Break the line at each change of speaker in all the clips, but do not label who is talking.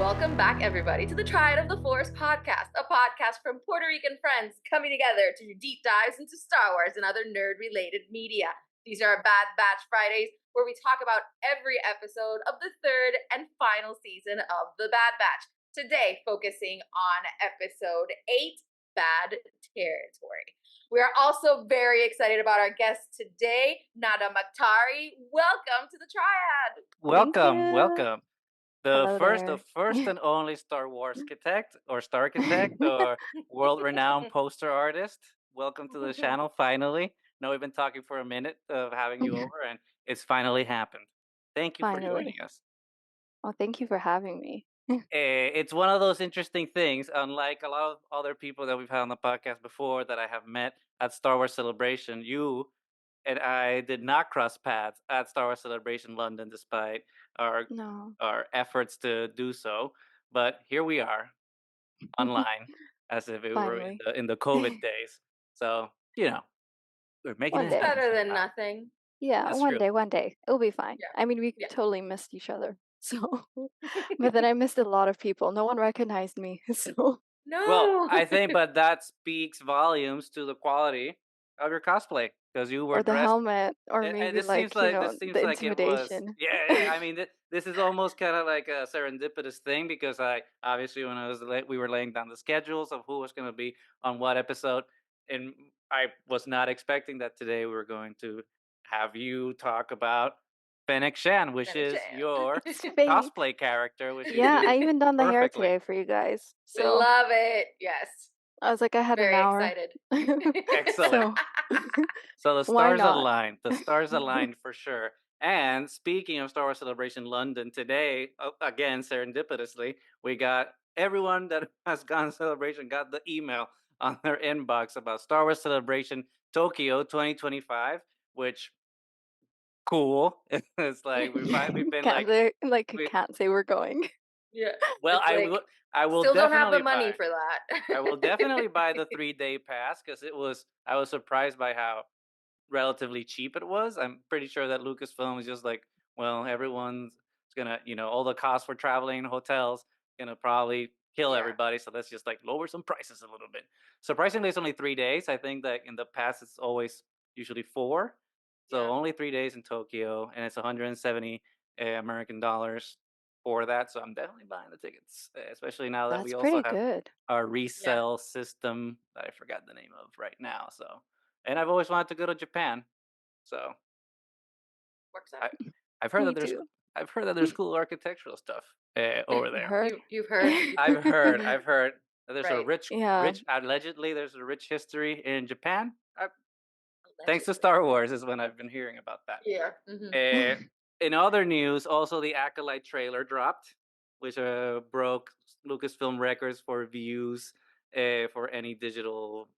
Welcome back, everybody, to the Triad of the Force podcast, a podcast from Puerto Rican friends coming together to do deep dives into Star Wars and other nerd-related media. These are our Bad Batch Fridays, where we talk about every episode of the third and final season of The Bad Batch. Today, focusing on episode 8, Bad Territory. We are also very excited about our guest today, Nada Maktari. Welcome to the Triad.
Welcome. The
Hello
first, the
there.
first and only Star Wars architect or star architect or world-renowned poster artist. Welcome to the channel. Finally, know we've been talking for a minute of having you over, and it's finally happened. Thank you for joining
Finally.
us.
Well, thank you for having me.
It's one of those interesting things. Unlike a lot of other people that we've had on the podcast before that I have met at Star Wars Celebration, you and I did not cross paths at Star Wars Celebration London, despite our
No.
our efforts to do so. But here we are, online, as if it were
Finally.
in the COVID days. So we're making
One
it
day.
happen
Better than
somehow.
nothing.
Yeah,
That's
one
true.
day. It'll be fine.
Yeah.
I mean, we
Yeah.
totally missed each other. So, but then I missed a lot of people. No one recognized me. So,
Well,
No.
I think, but that speaks volumes to the quality of your cosplay because you were
or the
dressed.
helmet, or
And
maybe
this seems like
the
it was,
intimidation.
yeah. I mean, this is almost kind of like a serendipitous thing because I obviously when we were laying down the schedules of who was going to be on what episode, and I was not expecting that today we were going to have you talk about Fennec Shan, which
Fennec
is
Shan.
your
It's fate.
cosplay character, which you
Yeah,
do
I even done the hair
perfectly.
today for you guys.
We
So,
love it. Yes.
I was like, I had an
Very
hour.
excited.
Excellent.
So,
So the
why
stars
not?
aligned. The stars aligned for sure. And speaking of Star Wars Celebration London today, again serendipitously, we got everyone that has gone celebration got the email on their inbox about Star Wars Celebration Tokyo 2025, which cool. It's like we've been
Can't
like
say
we,
can't say we're going.
Yeah.
well,
It's like,
I will
still don't have the
definitely
money
buy.
for that.
I will definitely buy the 3-day pass because I was surprised by how relatively cheap it was. I'm pretty sure that Lucasfilm was just like, well, everyone's gonna, all the costs for traveling and hotels gonna probably kill
Yeah.
everybody. So let's just like lower some prices a little bit. Surprisingly, it's only 3 days. I think that in the past it's always usually 4. So
Yeah.
only 3 days in Tokyo, and it's 170 American dollars for that. So I'm definitely buying the tickets, especially now that we
That's
also
pretty
have
good.
our resale system that I forgot the name of right now. So, and I've always wanted to go to Japan. So
Works
I,
out.
I've heard
Me
that there's
too.
I've heard that there's cool architectural stuff over
You
there.
heard?
You've heard.
I've heard that there's a
Right.
Yeah.
rich allegedly there's a rich history in Japan. Thanks to
Allegedly.
Star Wars is when I've been hearing about that.
Yeah. Mhm.
Uh, in other news, also the Acolyte trailer dropped, which broke Lucasfilm records for views for any digital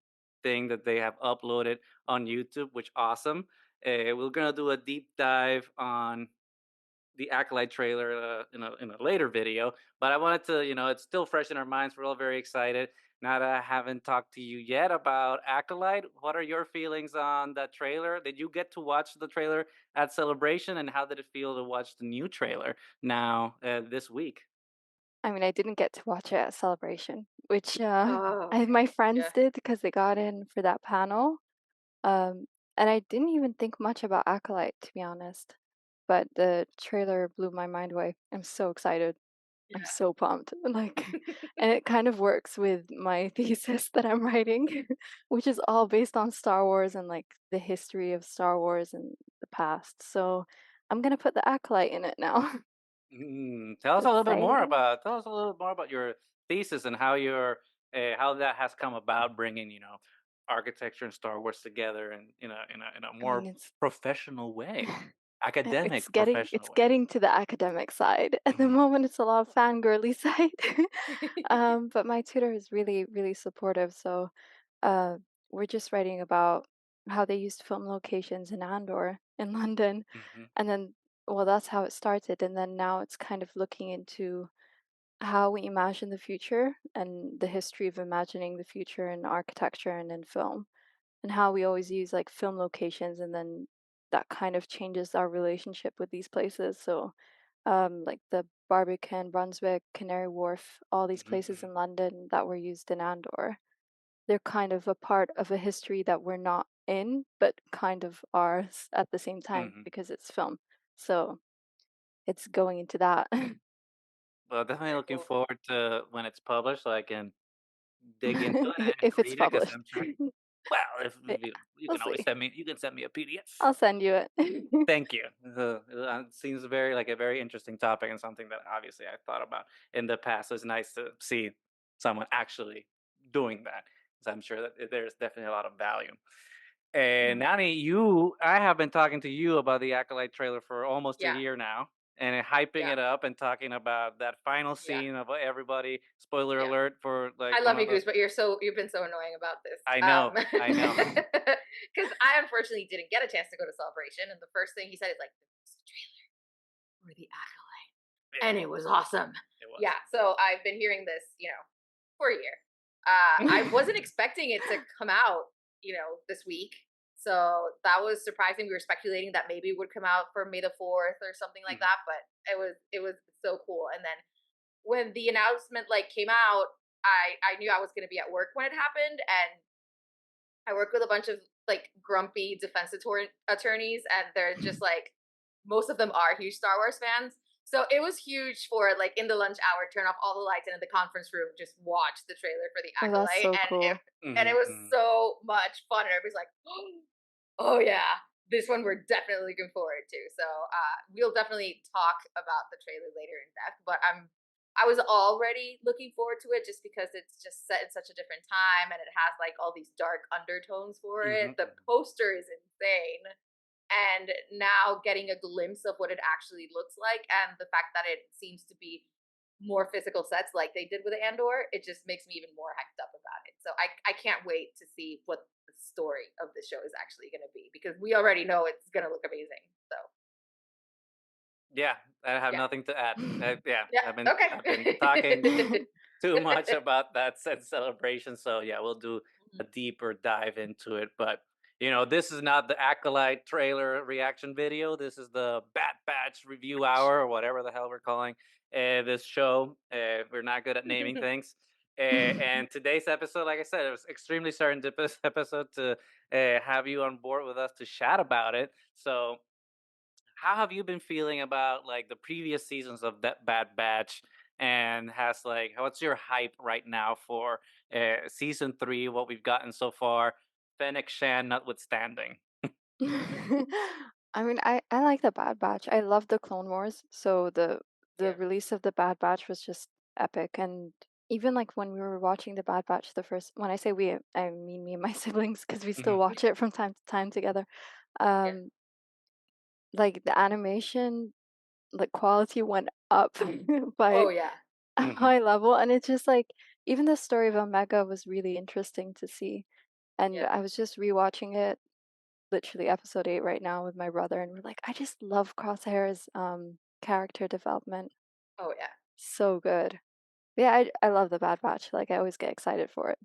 thing that they have uploaded on YouTube, which awesome. We're gonna do a deep dive on the Acolyte trailer in a later video, but I wanted to, it's still fresh in our minds. We're all very excited. Now that I haven't talked to you yet about Acolyte, what are your feelings on that trailer? Did you get to watch the trailer at Celebration, and how did it feel to watch the new trailer now this week?
I mean, I didn't get to watch it at Celebration, which
Oh,
my
okay.
friends
Yeah.
did because they got in for that panel. Um, and I didn't even think much about Acolyte, to be honest. But the trailer blew my mind away. I'm so excited. I'm
Yeah.
so pumped. And it kind of works with my thesis that I'm writing, which is all based on Star Wars and like the history of Star Wars and the past. So I'm gonna put the Acolyte in it now.
Tell us a little bit more
Exciting.
about your thesis and how that has come about, bringing architecture and Star Wars together and in a
I mean,
more professional way, academic
it's
professional way.
getting to the academic side. At the moment, it's a lot of fangirly side. But my tutor is really, really supportive. So uh, we're just writing about how they used film locations in Andor in London.
Hmm.
And then, well, that's how it started. And then now it's kind of looking into how we imagine the future and the history of imagining the future in architecture and in film, and how we always use like film locations, and then that kind of changes our relationship with these places. So like the Barbican, Brunswick, Canary Wharf, all these places in London that were used in Andor. They're kind of a part of a history that we're not in, but kind of ours at the same time because it's film. So it's going into that.
Well, definitely
Very
looking
cool.
forward to when it's published so I can dig into it and
If it's
read it because
published.
I'm sure. Well, if
Yeah,
you
we'll
can always
see.
send me, you can send me a PDF.
I'll send you it.
Thank you. It seems very like a very interesting topic and something that obviously I thought about in the past. So it's nice to see someone actually doing that. So I'm sure that there's definitely a lot of value. And
Mhm.
Nani, I have been talking to you about the Acolyte trailer for almost a
Yeah.
year now, and hyping
Yeah.
it up and talking about that final
Yeah.
scene of everybody. Spoiler
Yeah.
alert for like
I
one
love you,
of the.
Goose, but you've been so annoying about this.
I know, I know.
Because I unfortunately didn't get a chance to go to Celebration, and the first thing he said is like, "This is the trailer for the Acolyte,"
Yeah,
and it was awesome.
it was.
Yeah, so I've been hearing this, for a year. I wasn't expecting it to come out, this week. So that was surprising. We were speculating that maybe it would come out for May the 4th or something like
Mhm,
that, but it was so cool. And then when the announcement came out, I knew I was going to be at work when it happened, and I work with a bunch of grumpy defense attorneys, and they're just most of them are huge Star Wars fans. So it was huge for in the lunch hour, turn off all the lights and in the conference room, just watch the trailer for the
Oh, that's
Acolyte,
so
and it
cool.
and it
mhm,
was
mhm.
so much fun. And everybody's like, "Oh yeah, this one we're definitely looking forward to." So we'll definitely talk about the trailer later in depth. But I was already looking forward to it just because it's just set in such a different time and it has all these dark undertones for it.
Mhm,
The
mhm.
poster is insane. And now getting a glimpse of what it actually looks like and the fact that it seems to be more physical sets like they did with Andor, it just makes me even more hyped up about it. So I can't wait to see what the story of the show is actually going to be because we already know it's going to look amazing. So
Yeah, I have
yeah,
nothing to add. Yeah,
yeah,
I've been talking
okay.
too much about that said celebration. So yeah, we'll do a deeper dive into it. But this is not the Acolyte trailer reaction video. This is the Bad Batch review hour or whatever the hell we're calling this show. We're not good at naming things. And today's episode, like I said, it was extremely serendipitous episode to have you on board with us to chat about it. So how have you been feeling about like the previous seasons of that Bad Batch? And has like what's your hype right now for season 3? What we've gotten so far, Fennec Shan notwithstanding.
I mean, I like the Bad Batch. I love the Clone Wars, so the
Yeah.
release of the Bad Batch was just epic. And even like when we were watching the Bad Batch, the first, when I say we, I mean me and my siblings, because we still
Hmm.
watch it from time to time together.
Yeah.
Like the animation, like quality went up by
Oh yeah.
a
Hmm.
high level, and it's just like even the story of Omega was really interesting to see. And
Yeah.
I was just rewatching it literally episode 8 right now with my brother, and we're like, I just love Crosshair's character development.
Oh yeah.
So good. Yeah, I love the Bad Batch. Like I always get excited for it.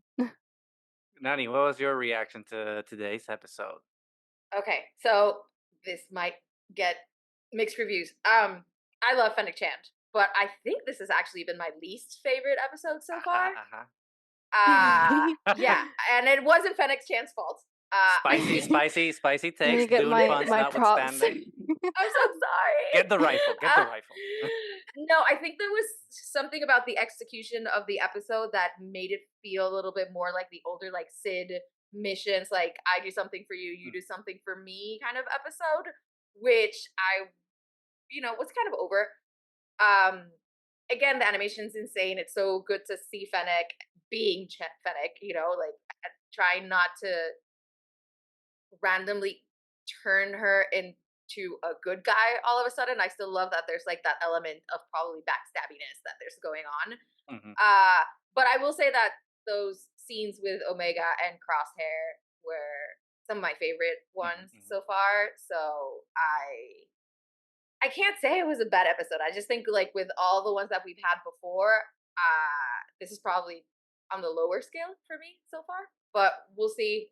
Nani, what was your reaction to today's episode?
Okay. So this might get mixed reviews. I love Fennec Chand, but I think this has actually been my least favorite episode so far.
Uh-huh,
Yeah,
uh-huh.
and it wasn't Fennec Chan's fault. I
Spicy,
think
spicy, spicy
Let me
takes.
get
Dune puns
my props.
notwithstanding.
I'm so
Get
sorry.
the rifle. Get the rifle.
No, I think there was something about the execution of the episode that made it feel a little bit more like the older, like Sid missions, like I do something for you, you do something for me kind of episode, which I, was kind of over. Um, Again, the animation's insane. It's so good to see Fennec being Fennec, trying not to randomly turn her into a good guy all of a sudden. I still love that there's that element of probably backstabbiness that there's going on.
Hmm.
But I will say that those scenes with Omega and Crosshair were some of my favorite
Hmm.
ones
Hmm.
so far. So I can't say it was a bad episode. I just think with all the ones that we've had before, this is probably on the lower scale for me so far. But we'll see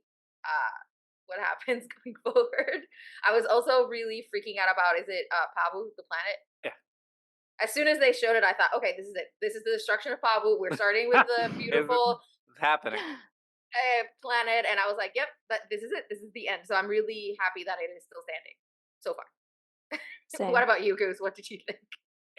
what happens going forward. I was also really freaking out about is it Pabu, the planet?
Yeah.
As soon as they showed it, I thought, okay, this is it. This is the destruction of Pabu. We're starting with the beautiful
It's happening.
planet, and I was like, yep, this is it. This is the end. So I'm really happy that it is still standing so far. What
Same.
about you, Goose? What did you think?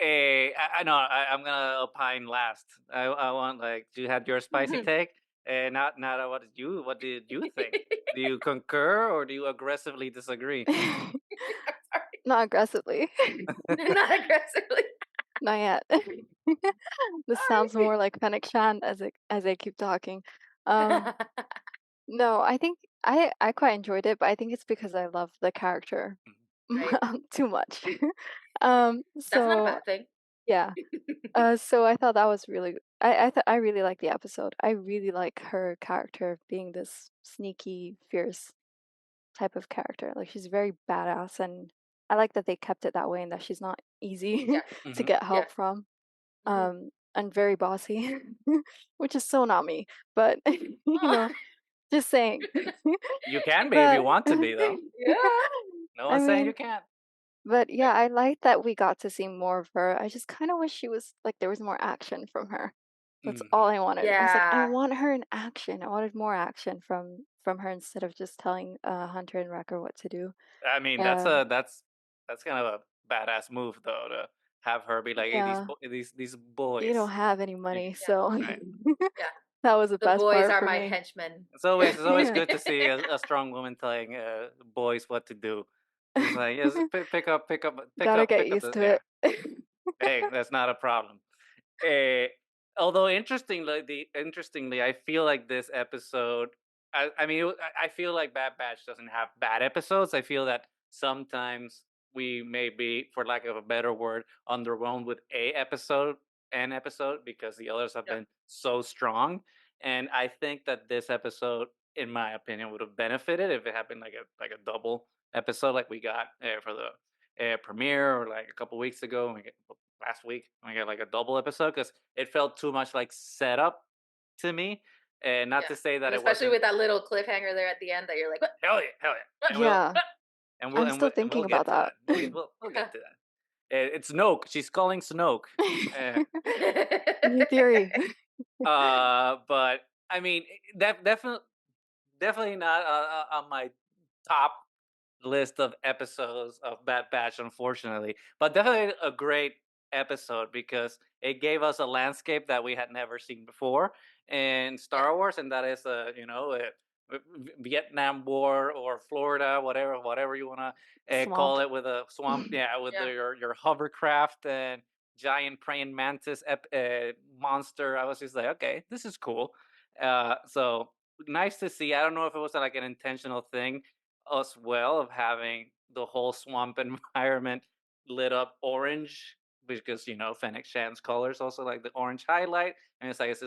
I know I'm gonna opine last. I want like you had your spicy take. Not what did you think? Do you concur or do you aggressively disagree?
Not aggressively.
Not aggressively.
Not yet. This sounds more like Fennec Shan as I keep talking. Um, no, I think I quite enjoyed it, but I think it's because I love the character
Right.
too much.
That's not a
So
bad thing.
yeah. So I thought that was really I really like the episode. I really like her character being this sneaky, fierce type of character. Like she's very badass, and I like that they kept it that way and that she's not easy
Yeah.
to
Mhm.
get
Yeah.
help from.
Mhm.
And very bossy, which is so not me. But just saying.
You can be if you
But
want to be, though.
Yeah.
No
I
one's saying you
mean,
can't.
but yeah, I like that we got to see more of her. I just kind of wish she was like there was more action from her. That's all
Mhm.
I wanted. I was like, I
Yeah.
want her in action. I wanted more action from her instead of just telling Hunter and Wrecker what to do.
I mean,
Um,
that's kind of a badass move, though, to have her be like, "Hey,
yeah,
these
you don't
boys."
have any
You-
money,
Yeah.
so
Right.
Yeah.
that was the
The
best
boys
part
are
for
my
me.
henchmen.
It's always
Yeah,
good to see a strong woman telling boys what to do. It's like, yes,
gotta get
pick up
used
the
to
yeah.
it.
Hey, that's not a problem. Eh, Although interestingly, I feel like this episode. I mean, I feel like Bad Batch doesn't have bad episodes. I feel that sometimes we may be, for lack of a better word, underwhelmed with an episode because the others have
Yeah.
been so strong. And I think that this episode, in my opinion, would have benefited if it had been like a double episode, like we got for the premiere, or like a couple weeks ago. And we get last week. We got like a double episode because it felt too much like setup to me. And not
Yeah.
to say that
And
it
especially
wasn't
with that little cliffhanger there at the end that you're like, what?
hell yeah,
What?
and
Yeah, I'm still
we'll
thinking
get
about
to that.
that.
We'll get to that. It's Snoke. She's calling Snoke. Uh,
New theory.
but I mean, definitely not on my top list of episodes of Bad Batch, unfortunately. But definitely a great episode because it gave us a landscape that we had never seen before in
Yeah.
Star Wars, and that is Vietnam War or Florida, whatever you want to
Swamp.
call it, with a swamp, yeah, with
Yeah.
your hovercraft and giant praying mantis monster. I was just like, okay, this is cool. So nice to see. I don't know if it was like an intentional thing as well of having the whole swamp environment lit up orange because Fennec Shan's colors also like the orange highlight, and it's like is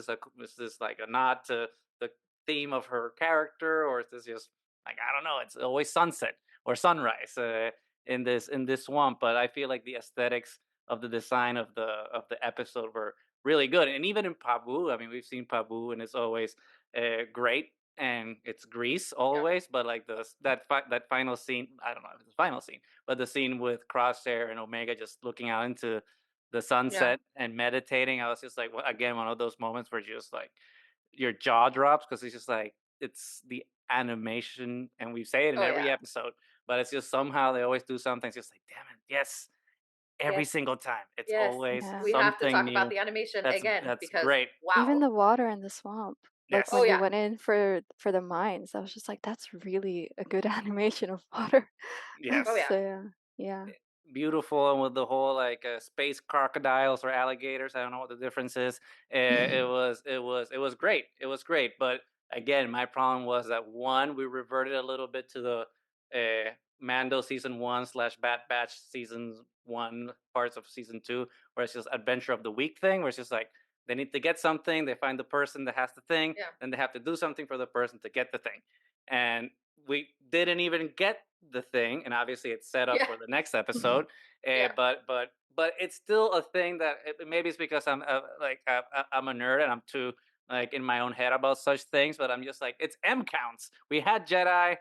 this like a nod to the theme of her character, or is this just like, I don't know, it's always sunset or sunrise in this swamp. But I feel like the aesthetics of the design of the episode were really good, and even in Pabu, I mean, we've seen Pabu and it's always great, and it's Greece
Yeah.
always. But like that final scene, I don't know if it's the final scene, but the scene with Crosshair and Omega just looking out into the
Yeah.
sunset and meditating, I was just like, again, one of those moments where you just like your jaw drops because it's just like it's the animation, and we say it in
Oh
every
yeah.
episode, but it's just somehow they always do something. It's just like, damn it, yes, every
Yes.
single time, it's
Yes.
always
Yeah.
We have to
something
talk about
new.
the animation
That's
again
that's
because
great.
Even
wow.
the water in the swamp. Like
Yes,
Oh
when they
yeah.
went in for the mines, I was just like, that's really a good animation of water.
Oh
yes.
yeah.
So yeah. Yeah.
Beautiful, and with the whole like space crocodiles or alligators, I don't know what the difference is. It was great. It was great. But again, my problem was that, one, we reverted a little bit to the Mando season 1 slash Bad Batch season 1 parts of season 2, where it's just adventure of the week thing, where it's just like they need to get something, they find the person that has the thing,
Yeah.
then they have to do something for the person to get the thing. And we didn't even get the thing, and obviously it's set up
Yeah.
for the next episode.
Yeah.
But it's still a thing that maybe it's because I'm a nerd and I'm too like in my own head about such things. But I'm just like, it's M counts. We had Jedi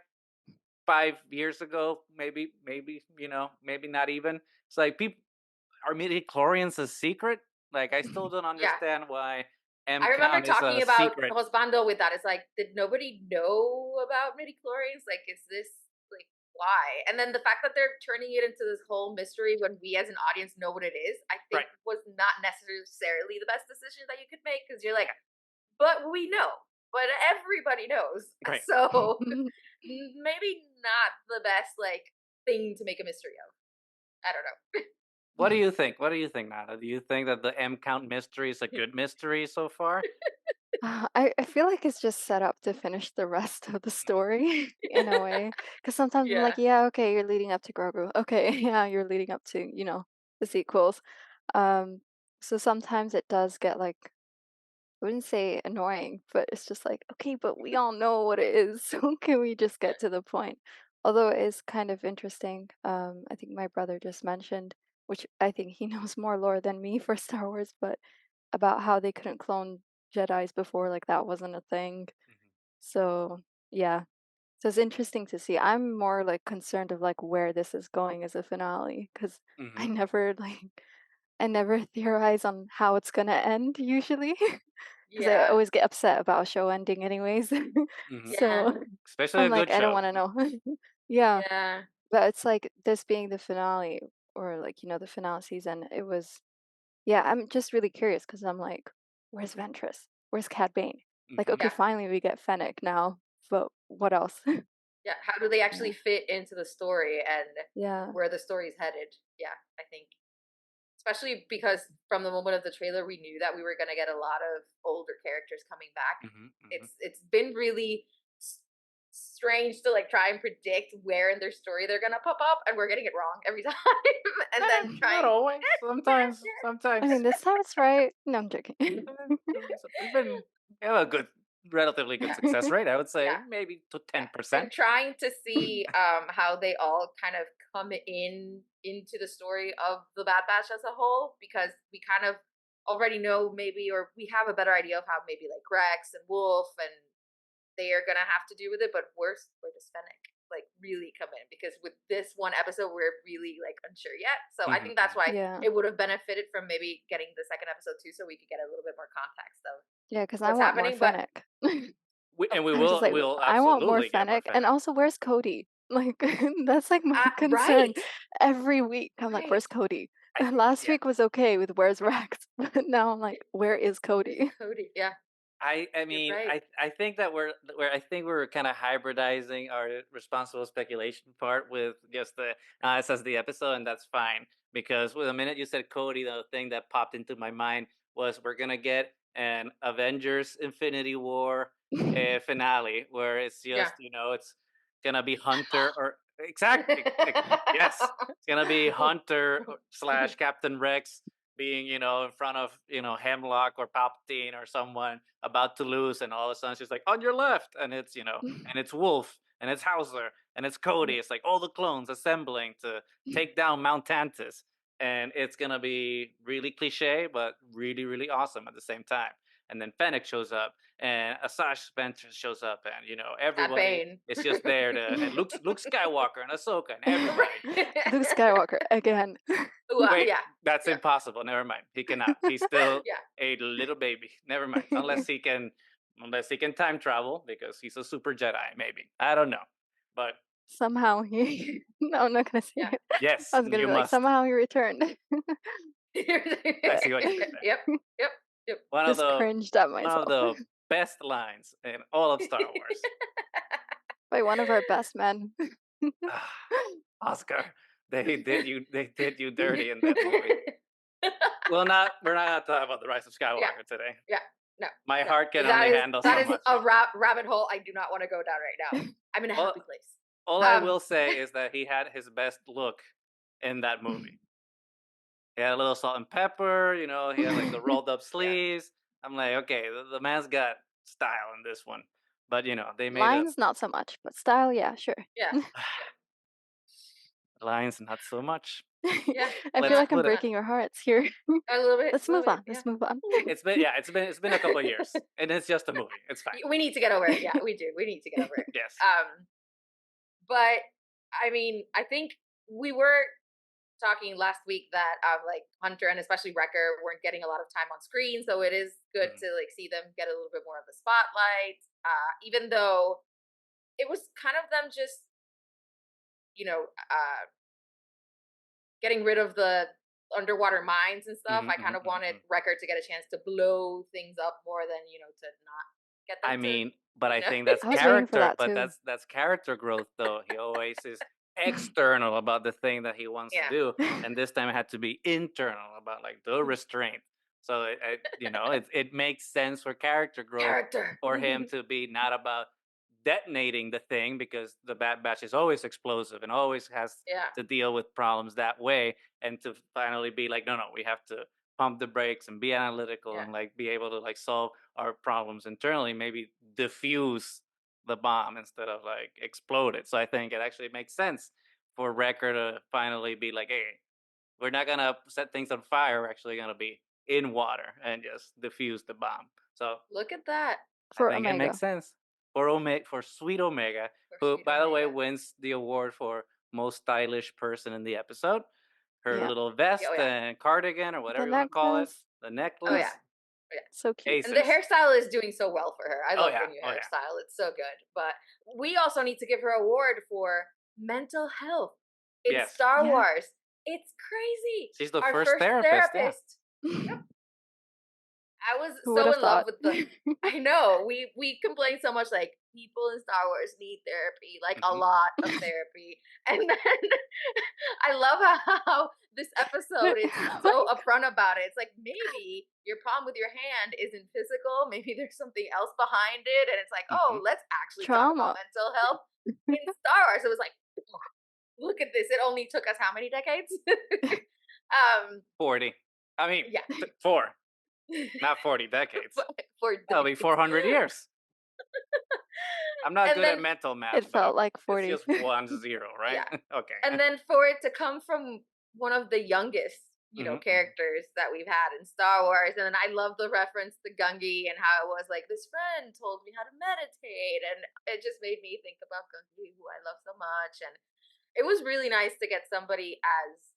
5 years ago, maybe maybe not even. It's like people. are midichlorians a secret? Like, I still don't
Yeah.
understand why M
I remember
count is a
talking about
secret.
Hosbando with that. It's like, did nobody know about midichlorians? Like, is this like why? And then the fact that they're turning it into this whole mystery when we as an audience know what it is, I think
Right.
was not necessarily the best decision that you could make because you're like, but we know, but everybody knows.
Right.
So maybe not the best like thing to make a mystery of. I don't know.
What do you think? What do you think, Nada? Do you think that the M count mystery is a good mystery so far?
I feel like it's just set up to finish the rest of the story in a way. Because sometimes I'm like,
Yeah.
yeah, okay, you're leading up to Grogu. Okay, yeah, you're leading up to, the sequels. Um, so sometimes it does get like, I wouldn't say annoying, but it's just like, okay, but we all know what it is. So can we just get to the point? Although it is kind of interesting. I think my brother just mentioned, which I think he knows more lore than me for Star Wars, but about how they couldn't clone Jedis before, like that wasn't a thing. So yeah. So it's interesting to see. I'm more like concerned of like where this is going as a finale, because I
Mm-hmm.
never I never theorize on how it's gonna end usually. Because I
Yeah.
always get upset about a show ending anyways.
Mm-hmm.
Yeah.
So
Especially
I'm
a
like,
good
I don't
show.
want to know. Yeah,
Yeah.
but it's like this being the finale, or like, the finale season, it was, yeah, I'm just really curious because I'm like, where's Ventress? Where's Cad Bane? Like,
Mm-hmm.
okay,
Yeah.
finally we get Fennec now, but what else?
Yeah. How do they actually
Yeah.
fit into the story and
Yeah.
where the story's headed? Yeah, I think especially because from the moment of the trailer we knew that we were going to get a lot of older characters coming back.
Mm-hmm. Mm-hmm.
It's been really strange to like try and predict where in their story they're going to pop up and we're getting it wrong every time and then
Not
trying
always. Sometimes.
I
Sometimes.
mean, this time it's right. No, I'm joking.
We've been we have a good, relatively good success rate. I would say
yeah.
maybe to
Yeah,
10%.
and trying to see how they all kind of come into the story of the Bad Batch as a whole, because we kind of already know maybe, or we have a better idea of how maybe like Rex and Wolf and they are gonna have to do with it. But where does Fennec like really come in? Because with this one episode, we're really like unsure yet. So I think that's
Mm-hmm.
why
Yeah.
it would have benefited from maybe getting the second episode too, so we could get a little bit more context of
Yeah, because I
what's
want more
happening. But
Fennec.
And we
I'm just
will
like,
we'll
I want more
absolutely get more
Fennec. And
Fennec.
also, where's Cody? Like, that's like my concern
right,
every week. I'm like,
right.
where's Cody?
I
Last
Yeah.
week was okay with where's Rex, but now I'm like, where is
Where's
Cody?
Cody? Yeah,
I
you're
mean
right.
I think that I think we're kind of hybridizing our responsible speculation part with just the it says the episode, and that's fine, because with the minute you said Cody, the thing that popped into my mind was we're gonna get an Avengers Infinity War finale where it's
Yeah.
just it's gonna be Hunter or exactly yes, it's gonna be Hunter slash Captain Rex being, in front of, Hemlock or Palpatine or someone about to lose, and all of a sudden she's like, on your left, and it's Wolf, and it's Hauser, and it's Cody. It's like all the clones assembling to take down Mount Tantus, and it's gonna be really cliche, but really, really awesome at the same time. And then Fennec shows up, and Asajj Spencer shows up, and
Cat
everybody
Bane.
is just there and Luke Skywalker and Ahsoka and everybody.
Luke Skywalker again.
Wait,
Yeah.
that's
Yeah.
impossible. Never mind. He cannot. He's still
Yeah.
a little baby. Never mind. Unless he can time travel because he's a super Jedi, maybe. I don't know. But
Somehow he. No, I'm not gonna say
Yeah.
it.
yes,
I was gonna
you
be like,
must.
somehow he returned.
I see what you did there.
Yep. Yep. Yep.
One of
Just
the
cringed at
one of
myself.
the best lines in all of Star Wars.
By one of our best men.
Oscar, they did you dirty in that movie. We're not gonna talk about the Rise of
Yeah.
Skywalker today.
Yeah. No.
My
No.
heart can
That
only
is
handle
that
so
is
much.
a rabbit hole I do not want to go down right now. I'm in a
All,
happy place.
all I will say is that he had his best look in that movie. He had a little salt and pepper, he had like the rolled up sleeves. I'm like, okay, the man's got style in this one. But they made a
Lines, not so much, but style, yeah, sure.
Yeah.
lines, not so much.
Yeah.
I feel
Let's
like I'm
put it.
breaking your hearts here.
A little bit.
Let's
A little
move
bit.
on.
Yeah.
Let's move on.
It's been a couple of years, and it's just a movie. It's fine.
We need to get over it. Yeah, we do. We need to get over it.
Yes.
But I mean, I think we were talking last week that like Hunter and especially Wrecker weren't getting a lot of time on screen, so it is good
Mhm.
to like see them get a little bit more of the spotlight. Even though it was kind of them just, you know, getting rid of the underwater mines and stuff.
Mhm,
I kind
mhm,
of
mhm,
wanted
mhm.
Wrecker to get a chance to blow things up more than, to not get them
I
to,
mean, but I
you know.
think that's
I was waiting for
character.
that
But
too.
that's character growth, though. He always is external about the thing that he wants to
Yeah.
do, and this time it had to be internal about like the restraint. So it makes sense for character growth
Character.
for him to be not about detonating the thing because the Bad Batch is always explosive and always has
Yeah.
to deal with problems that way, and to finally be like, no, we have to pump the brakes and be analytical
Yeah.
and like be able to like solve our problems internally, maybe diffuse the bomb instead of like explode it. So I think it actually makes sense for Wrecker to finally be like, hey, we're not gonna set things on fire. We're actually gonna be in water and just diffuse the bomb. So
Look at that.
I
For
think it makes
Omega.
sense for Sweet Omega,
For
who
Sweet
by the way
Omega.
wins the award for most stylish person in the episode. Her
Yeah.
little vest
Oh yeah.
and cardigan or
The
whatever you want to call it,
necklace.
the
Oh yeah.
necklace,
Oh, yeah.
So cute.
And the
aces.
hairstyle is doing so well for her. I
Oh
love
yeah,
her new
oh yeah.
hairstyle. It's so good. But we also need to give her an award for mental health in
Yes,
Star
Yeah.
Wars. It's crazy.
she's the
Our
first
first
therapist. Yeah.
therapist. Yep. I was
Who would
so
have
in love
thought?
with the. I know we complain so much like people in Star Wars need therapy, like a
Mhm.
lot of therapy, and then I love how this episode it's so upfront about it. It's like maybe your problem with your hand isn't physical, maybe there's something else behind it, and it's like
Mhm.
let's actually talk about
Trauma.
mental health in Star Wars. It was like look at this. It only took us how many decades?
40. I mean,
Yeah.
4, not 40 decades.
For
That'll be
decades.
400 years. I'm not
And
good at
then
mental math,
It
but
felt like
it's
40.
just 1-0, right?
yeah.
Okay.
And then for it to come from one of the youngest,
Mhm, mhm,
characters that we've had in Star Wars, and then I love the reference to Gungi and how it was like this friend told me how to meditate, and it just made me think about Gungi, who I love so much, and it was really nice to get somebody as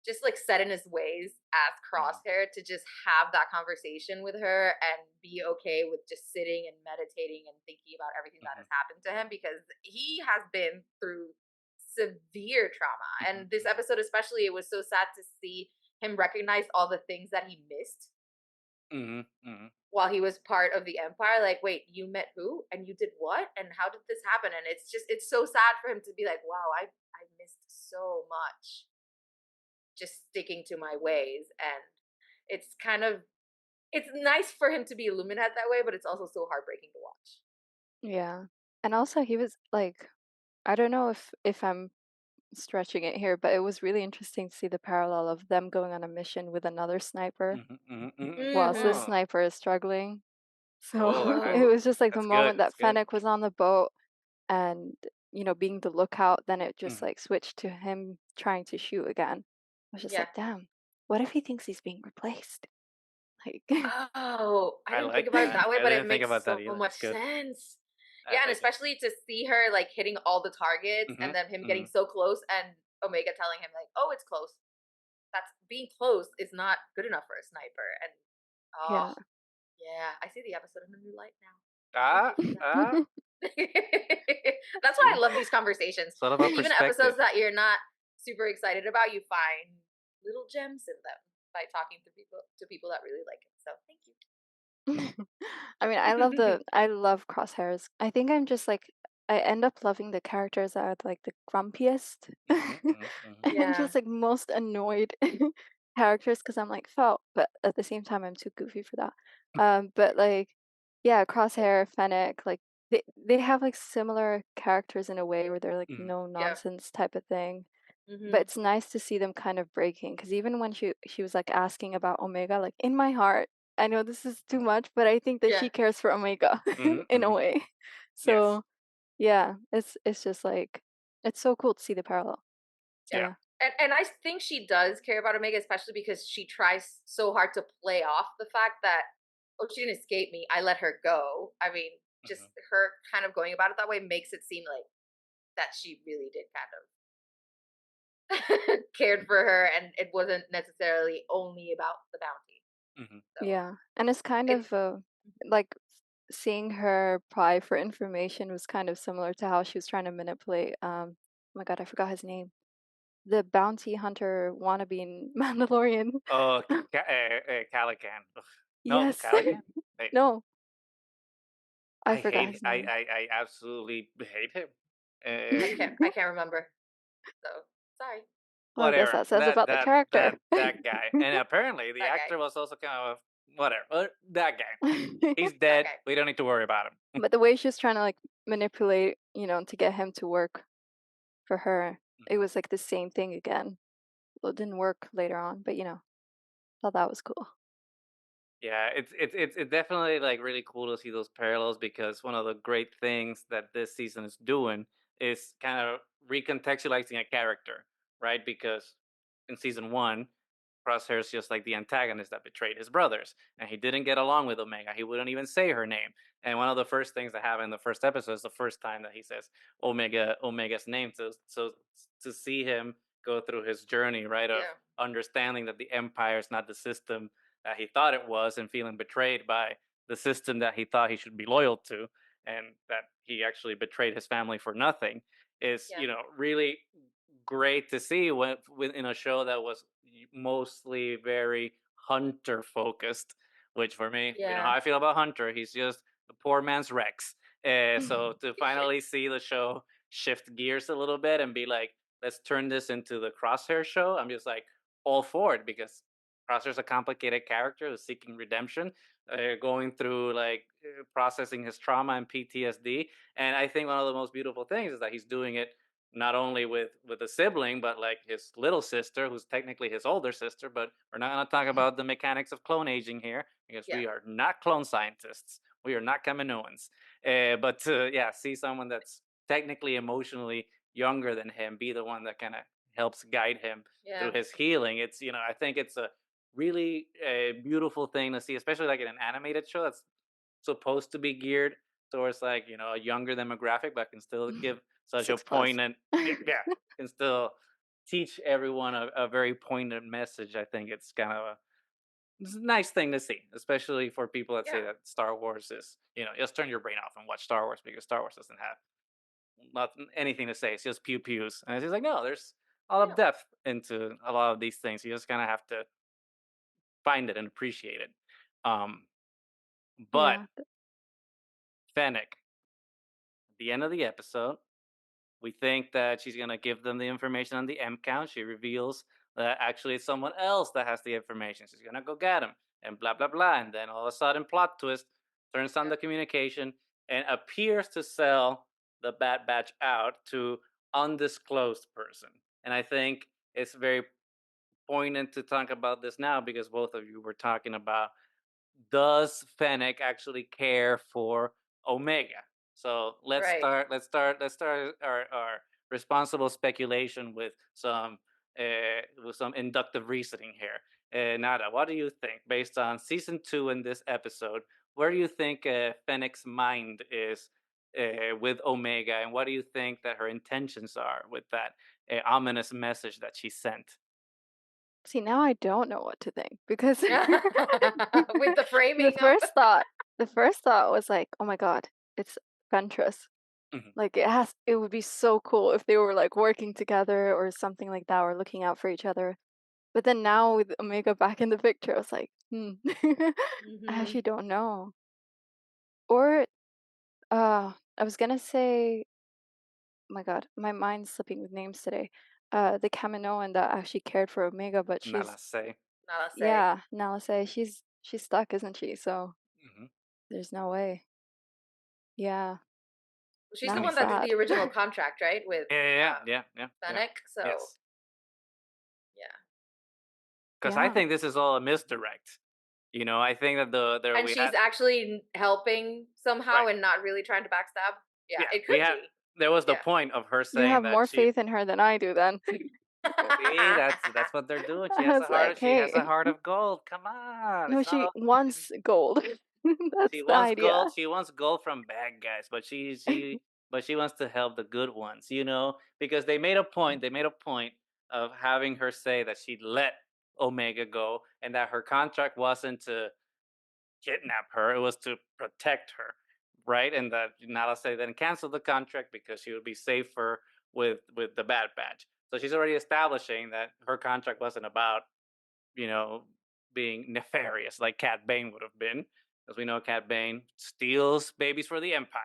just like set in his ways as
mhm,
Crosshair to just have that conversation with her and be okay with just sitting and meditating and thinking about everything that
mhm,
has happened to him because he has been through severe trauma.
mhm,
And this
mhm,
episode, especially, it was so sad to see him recognize all the things that he missed
mhm, mhm.
while he was part of the Empire. Like, wait, you met who? And you did what? And how did this happen? And it's so sad for him to be like, wow, I missed so much just sticking to my ways. And it's kind of it's nice for him to be illuminated that way, but it's also so heartbreaking to watch.
Yeah. And also he was like, I don't know if I'm stretching it here, but it was really interesting to see the parallel of them going on a mission with another sniper
Mhm, mhm, mhm.
whilst this
Mm-hmm.
Oh,
sniper is struggling. So it
Oh,
was just like the
that's good.
moment
That's
that
good.
Fennec was on the boat and being the lookout, then it just
Mhm.
like switched to him trying to shoot again. I was just
yeah.
like, damn, what if he thinks he's being replaced? Like,
Oh, I
I
didn't think
like
about it
that.
that way,
I
but it
didn't think
makes
about that
so
either.
much
That's good.
sense.
I
Yeah, and
like it.
especially to see her like hitting all the targets and
Mhm,
then him getting
mhm.
so close and Omega telling him like, "Oh, it's close." That's being close is not good enough for a sniper. And oh,
yeah.
yeah, I see the episode in a new light now. Thank
Ah,
you for that.
ah.
That's why I
See,
love these conversations.
sort of a
Even episodes
perspective.
that you're not super excited about, you find little gems in them by talking to people that really like it. So thank you.
I mean, I love Crosshairs. I think I'm just like I end up loving the characters that are like the grumpiest
Mhm, mhm, mhm.
and
Yeah.
just like most annoyed characters because I'm like felt, but at the same time I'm too goofy for that. But like yeah, Crosshair, Fennec, like they have like similar characters in a way where they're like
Mhm.
no
Yeah.
nonsense type of thing. But
Hmm.
it's nice to see them kind of breaking because even when she was like asking about Omega, like in my heart, I know this is too much, but I think that
Yeah.
she cares for Omega
Mhm,
in a
mhm.
way.
Yes.
So yeah, it's just like it's so cool to see the parallel. So
Yeah.
Yeah.
yeah.
And I think she does care about Omega, especially because she tries so hard to play off the fact that, oh, she didn't escape me. I let her go. I mean, just
Mhm.
her kind of going about it that way makes it seem like that she really did kind of cared for her, and it wasn't necessarily only about the bounty.
Mhm.
So
Yeah, and it's kind
it's
of like seeing her pry for information was kind of similar to how she was trying to manipulate. Oh my God, I forgot his name. The bounty hunter wannabe Mandalorian.
Oh, Calican. Ugh. No,
Yes.
Calican? Wait,
No, I
I
forgot
hate
his name.
I absolutely hate him.
I
Uh,
can't I can't remember. So sorry,
Well, I guess
whatever.
that says about the character.
That guy. And apparently the
that
actor
guy.
was also kind of whatever. That guy. He's
That
dead.
guy.
We don't need to worry about him.
But the way she was trying to like manipulate, to get him to work for her, it
Mhm.
was like the same thing again. Well, it didn't work later on, but thought that was cool.
Yeah, it's definitely like really cool to see those parallels because one of the great things that this season is doing is kind of recontextualizing a character, right? Because in season one, Crosshair's just like the antagonist that betrayed his brothers, and he didn't get along with Omega. He wouldn't even say her name. And one of the first things that happened in the first episode is the first time that he says Omega's name. So to see him go through his journey, right, of
Yeah.
understanding that the Empire is not the system that he thought it was and feeling betrayed by the system that he thought he should be loyal to and that he actually betrayed his family for nothing is
Yeah.
really great to see in a show that was mostly very hunter focused, which for me, you know how
Yeah.
I feel about Hunter. He's just the poor man's Rex. So to finally see the show shift gears a little bit and be like, let's turn this into the Crosshair show, I'm just like all for it because Crosshair's a complicated character who's seeking redemption, going through like processing his trauma and PTSD. And I think one of the most beautiful things is that he's doing it not only with a sibling, but like his little sister, who's technically his older sister. But we're not going to talk about the mechanics of clone aging here because
Yeah.
we are not clone scientists. We are not Kaminoans. But to see someone that's technically emotionally younger than him be the one that kind of helps guide him through
Yeah.
his healing. It's I think it's a really beautiful thing to see, especially like in an animated show that's supposed to be geared towards like a younger demographic, but can still give such a
6+.
poignant can still teach everyone a very poignant message. I think it's kind of it's a nice thing to see, especially for people that say
Yeah.
that Star Wars is just turn your brain off and watch Star Wars because Star Wars doesn't have not anything to say. It's just pew pews, and it's just like no, there's a lot of
Yeah.
depth into a lot of these things. You just kind of have to find it and appreciate it. Um, but
Yeah.
Fennec, at the end of the episode, we think that she's gonna give them the information on the M count. She reveals that actually it's someone else that has the information. She's gonna go get him and blah blah blah. And then all of a sudden, plot twist, turns on
Yeah.
the communication and appears to sell the Bad Batch out to undisclosed person. And I think it's very poignant to talk about this now because both of you were talking about does Fennec actually care for Omega? So
Right.
let's start our responsible speculation with some inductive reasoning here. Nada, what do you think based on season 2 in this episode? Where do you think Fennec's mind is with Omega, and what do you think that her intentions are with that ominous message that she sent?
See, now I don't know what to think because
With the
the
framing of
first thought, the first thought was like, "Oh my God, it's Ventress."
Mhm.
Like it would be so cool if they were like working together or something like that, or looking out for each other. But then now with Omega back in the picture, I was like, I actually
Mhm.
don't know. Or I was gonna say, oh my God, my mind's slipping with names today. The Kaminoan that actually cared for Omega, but
Nala
she's
say.
Nala say.
yeah, Nalase, she's stuck, isn't she? So
Mhm.
there's no way. Yeah,
She's
now
the
I'm
one that did
sad.
the original contract, right? With
Yeah.
Fennec. So
Yes.
yeah.
Because I
Yeah,
think this is all a misdirect. I think that the there
And
we
she's
had
actually helping somehow
right.
and not really trying to backstab. Yeah,
Yeah,
it
we
could
had
be.
there was the
Yeah.
point of her
you
saying
have
that
more
she
faith in her than I do then.
see that's what they're doing.
I was like,
She has a
hey,
heart of gold. Come on,
no,
it's not
she
all
wants gold.
she
That's the
wants
idea.
gold. She wants gold from bad guys, but she wants to help the good ones. Because they made a point. They made a point of having her say that she let Omega go and that her contract wasn't to kidnap her; it was to protect her, right? And that Nala say then cancel the contract because she would be safer with the Bad Batch. So she's already establishing that her contract wasn't about you know being nefarious like Cat Bane would have been, because we know Cat Bane steals babies for the Empire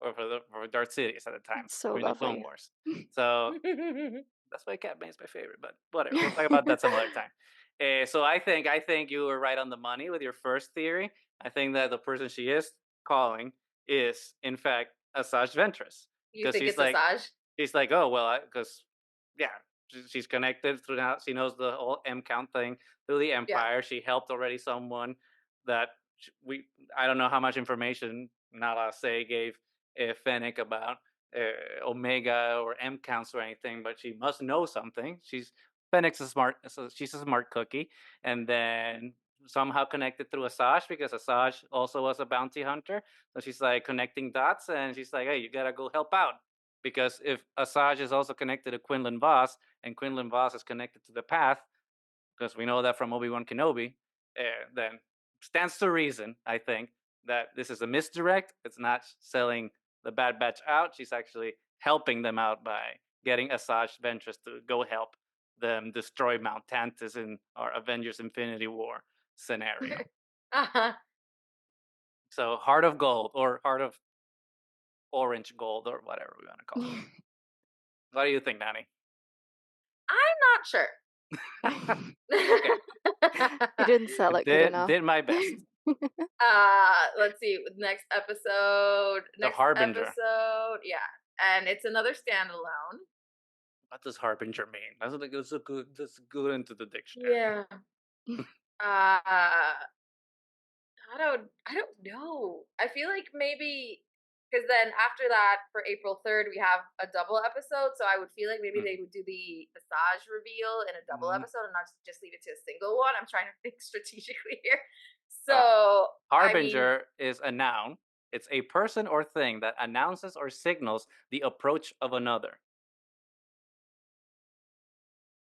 or for Darth Sidious at the time
It's so
during the Clone
lovely.
Wars. So that's why Cat Bane's my favorite, but whatever. We'll talk about that some other time. So I think you were right on the money with your first theory. I think that the person she is calling is in fact Asajj Ventress,
You
because
think it's Asajj?
she's like, oh well, because yeah, she's connected through now. She knows the whole M count thing through the Empire. She helped already someone that we I don't know how much information Nala say gave Fennec about Omega or M counts or anything, but she must know something. Fennec's a smart, so she's a smart cookie, and then somehow connected through Asajj because Asajj also was a bounty hunter. So she's like connecting dots, and she's like, "Hey, you gotta go help out." Because if Asajj is also connected to Quinlan Voss, and Quinlan Voss is connected to the Path, because we know that from Obi-Wan Kenobi, then stands to reason, I think, that this is a misdirect. It's not selling the Bad Batch out. She's actually helping them out by getting Asajj Ventress to go help them destroy Mount Tantus in our Avengers Infinity War scenario.
Uh-huh.
So Heart of Gold or Heart of Orange Gold or whatever we want to call it. What do you think, Nani?
I'm not sure.
Okay.
You didn't sell it good enough.
Did my best.
Let's see. Next episode.
The Harbinger.
Episode. Yeah. And it's another standalone.
What does Harbinger mean? Let's go into the dictionary.
Yeah. I don't know. I feel like maybe because then after that for April 3rd we have a double episode, so I would feel like maybe they would do the Asajj reveal in a double episode and not just leave it to a single one. I'm trying to think strategically here. So
Harbinger is a noun. It's a person or thing that announces or signals the approach of another.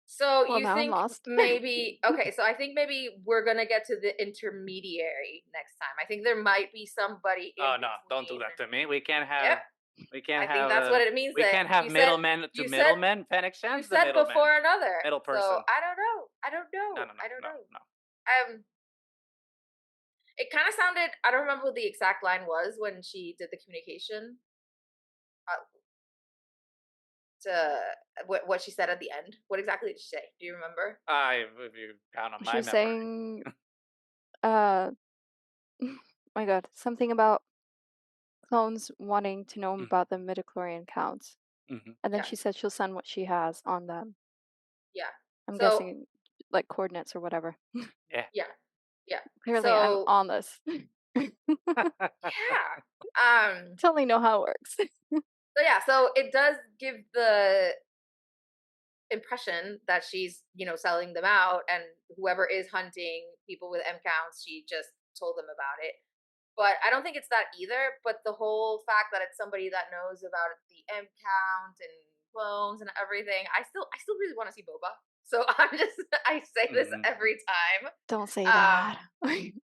So
Well,
you
now I'm
think
lost.
maybe okay, so I think maybe we're gonna get to the intermediary next time. I think there might be somebody in
Oh no, don't do that to me. We can't have
Yep.
we can't
I think
have
that's what it means.
we
that
can't have
you
middlemen
said,
to
you
middlemen. Fennec
said, you
Shan's the
said
middleman.
before another
Middle person.
So I don't know. I don't know.
No.
I don't know.
No.
It kind of sounded. I don't remember what the exact line was when she did the communication. To what she said at the end. What exactly did she say? Do you remember?
If you count on my
She was
memory.
saying, my God, something about clones wanting to know about the midichlorian counts. And then
Yeah.
she said she'll send what she has on them.
Yeah.
I'm
So-
guessing like coordinates or whatever.
Yeah.
Clearly, I'm
So-
on this.
Yeah.
Totally know how it works.
So yeah, so it does give the impression that she's, selling them out, and whoever is hunting people with M counts, she just told them about it. But I don't think it's that either. But the whole fact that it's somebody that knows about the M count and clones and everything, I still really want to see Boba. So I say this every time.
Don't say that.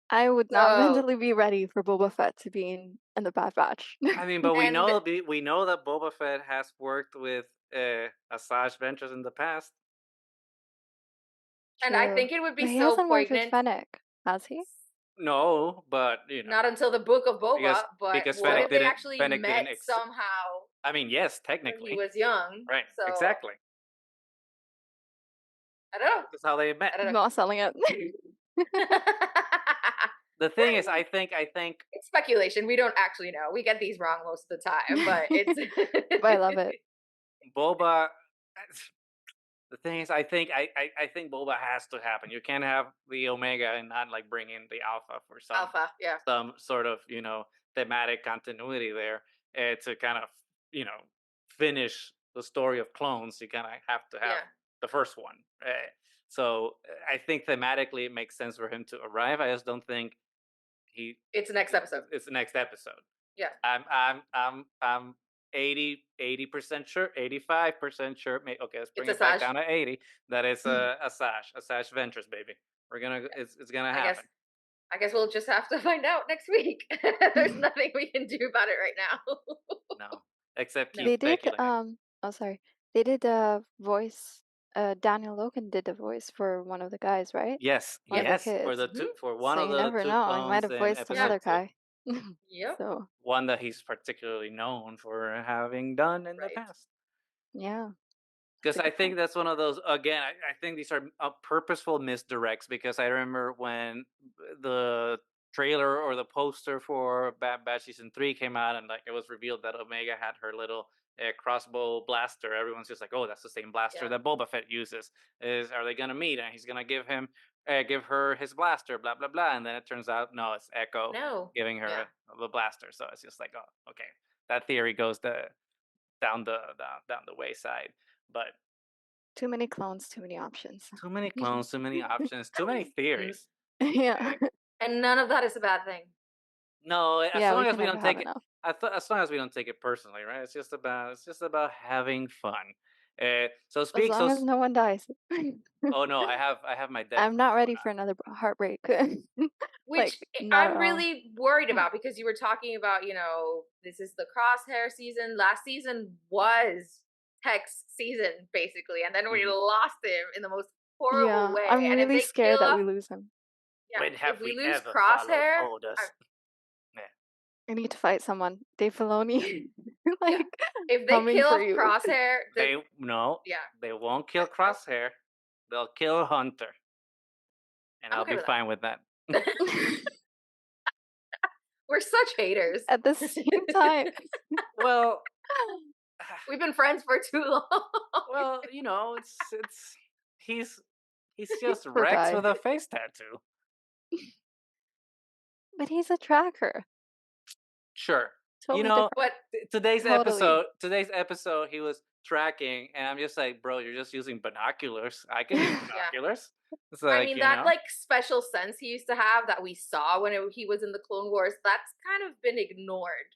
I would not mentally be ready for Boba Fett to be in the Bad Batch.
I mean, but we know that Boba Fett has worked with Asajj Ventress in the past.
And I think it would be
But he
so
hasn't worked with
poignant.
Fennec, has he?
No, but
Not until the Book of Boba.
because
what
Fennec
if they actually
Fennec
met
didn't
somehow
I mean, yes,
when
technically.
he was young?
Right,
So
exactly.
I don't know.
That's how they met.
I don't
Not selling it.
The thing is, I think
It's speculation. We don't actually know. We get these wrong most of the time, but it's.
But I love it.
Boba. The thing is, I think Boba has to happen. You can't have the Omega and not like bring in the Alpha for some sort of thematic continuity there to kind of finish the story of clones. You kind of have to have the first one. So I think thematically it makes sense for him to arrive. I just don't think
It's the next episode.
It's the next episode.
Yeah.
I'm 80% sure, 85% sure. Okay, let's bring
It's a
it back
Saj.
down to 80. That is a Sash Ventures, baby. We're gonna, it's gonna
I guess
happen.
I guess we'll just have to find out next week. There's nothing we can do about it right now.
No, except
No.
keep
They did
speculating.
oh sorry. They did a voice Daniel Logan did the voice for one of the guys, right?
Yes,
One of
Yep.
the
yes, for
kids.
the
Hmm.
two, for one
So
of
you
the
never
two
know. He might
clones
have
in
voiced
Yeah.
episode
another
two.
guy.
Yep.
So
One that he's particularly known for having done in the
Right.
past.
yeah, that's
Because
a
I
good
think
point.
that's one of those, again, I think these are purposeful misdirects, because I remember when the trailer or the poster for Bad Batch Season 3 came out, and like it was revealed that Omega had her little crossbow blaster. Everyone's just like, oh, that's the same blaster
Yeah.
that Boba Fett uses. Are they gonna meet? And he's gonna give her his blaster, blah blah blah. And then it turns out, no, it's Echo
No.
giving her
Yeah.
the blaster. So it's just like, oh, okay, that theory goes down the wayside. But
Too many clones, too many options.
too many clones, too many options, too many
N-
theories.
Yeah.
And none of that is a bad thing.
No, as
Yeah, we
long as
can
we
never
don't
have
take it,
enough.
as long as we don't take it personally, right? It's just about having fun. So
As
speak.
long as no one dies.
Oh no, I have my
I'm not
Deadpool going
ready for another heartbreak.
Which
Like, not at
I'm
all.
really worried
on.
about because you were talking about, this is the crosshair season. Last season
Mhm,
was Tech's season, basically. And then we
mhm.
lost him in the most horrible
Yeah,
way.
I'm
And if
really
they
scared
kill
that
off,
we lose him.
yeah,
When
if
have
we
we
lose
ever followed
Crosshair, I,
orders? Yeah.
I need to fight someone. Dave Filoni,
yeah,
like,
if they
coming
kill
for
off
you.
Crosshair,
They no,
yeah,
they won't kill
nope,
Crosshair. They'll kill Hunter, and
I'm
I'll
okay
be
with
fine with that.
that. We're such haters.
At the same time.
Well,
We've been friends for too long.
well, it's he's he's just
Poor
Rex
guy.
with a face tattoo.
But he's a tracker.
Sure. You
Totally
know,
different.
But
today's
Totally.
episode, he was tracking, and I'm just like, bro, you're just using binoculars. I can use
yeah,
binoculars. It's
I
like,
mean, that like special sense he used to have that we saw when he was in the Clone Wars, that's kind of been ignored